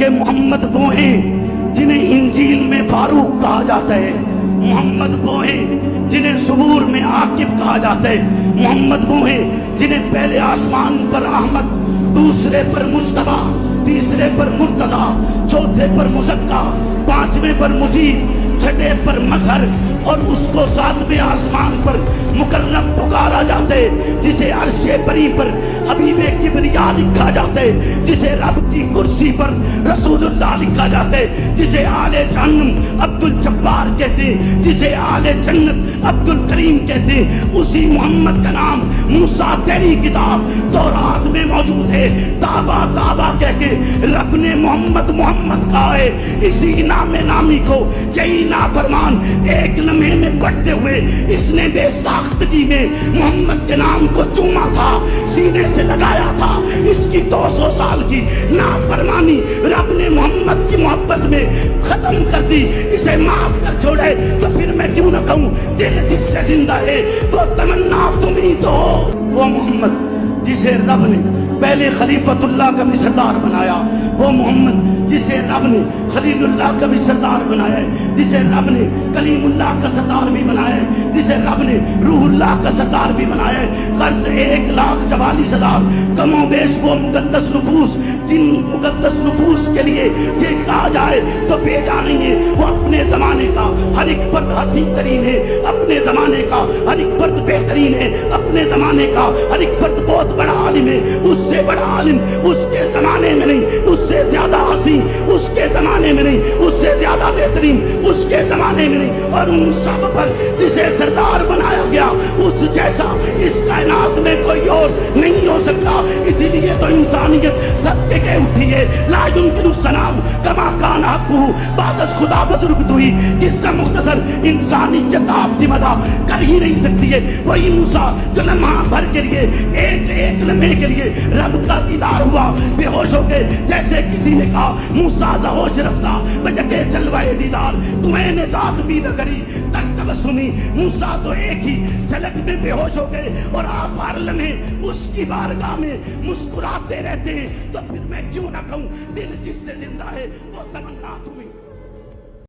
کہ محمد وہ ہیں جنہیں انجیل میں فاروق کہا جاتا ہے، محمد وہ ہیں جنہیں زبور میں عاقب کہا جاتا ہے، محمد وہ ہیں جنہیں پہلے آسمان پر احمد، دوسرے پر مجتبیٰ، تیسرے پر مرتضیٰ، چوتھے پر مزکیٰ، پانچویں پر مجید، چھٹے پر مظہر، اور اس کو ساتویں آسمان پر مکرم پکارا جاتا ہے، جسے عرش بری پر حبیب کبریا لکھا جاتا ہے، جسے رب کی کرسی پر رسول اللہ لکھا جاتا ہے، جسے آل جہنم عبد الجبار کہتے ہیں، جسے آل جنت عبد الکریم کہتے ہیں، اسی محمد کا نام موسیٰ تیری کتاب تورات میں موجود ہے، تابا تابا کہہ کے رب نے محمد محمد کہا ہے۔ اسی نام نامی کو یہی نافرمان ایک لمحے میں پڑھتے ہوئے اس نے بے ساختگی میں محمد کے نام کو چوما تھا، سینے سے لگایا تھا۔ اس کی 200 سال کی نافرمانی رب نے محمد کی محبت میں ختم کر دی، اسے معاف کر چھوڑے تو پھر میں کیوں نہ کہوں دل جس سے زندہ ہے وہ تمنا تم ہی تو۔ وہ محمد جسے رب نے پہلے خلیفۃ اللہ کا بھی سردار بنایا، وہ محمد جسے رب نے خلیل اللہ کا بھی سردار بنایا ہے، جسے رب نے کلیم اللہ کا سردار بھی بنایا ہے، جسے رب نے روح اللہ کا سردار بھی بنایا ہے۔ قرض 1,44,000 کم و بیش وہ مقدس نفوس، جن مقدس نفوس کے لیے یہ کہا جائے تو بے جا نہیں ہے، وہ اپنے زمانے کا ہر ایک فرد حسین ترین ہے، اپنے زمانے کا ہر ایک فرد بہترین ہے، اپنے زمانے کا ہر ایک فرد بہت بڑا عالم ہے، اس سے بڑا عالم اس کے زمانے میں نہیں، اس سے زیادہ حسین اس کے زمانے میں نہیں، اس سے زیادہ بہترین اس کے زمانے میں نہیں، اور ان سب پر جسے سردار بنایا گیا اس جیسا اس کائنات میں کوئی اور نہیں ہو سکتا۔ اسی لیے تو انسانیت صدقے کے اٹھی ہے، لا يمكن السلام کما کان حقہ، بعد از خدا بزرگ ہوئی، جس سے مختصر انسانیت آپ کی مدح کر ہی نہیں سکتی ہے۔ وہی موسیٰ جو لمحہ بھر کے لیے ایک ایک لمحے کے لیے رب کا دیدار ہوا، بے ہوش ہو کے جیسے کسی نے کہا موسیٰ ہوش رفتہ بجگے جلوائے دیدار تمہیں نے ذات بھی نہ کری تک تبسمی۔ موسیٰ تو ایک ہی جھلک میں بے ہوش ہو گئے اور آپ ہر لمحے اس کی بارگاہ میں مسکراتے رہتے ہیں، تو پھر میں کیوں نہ کہوں دل جس سے زندہ ہے وہ تمنا تمہیں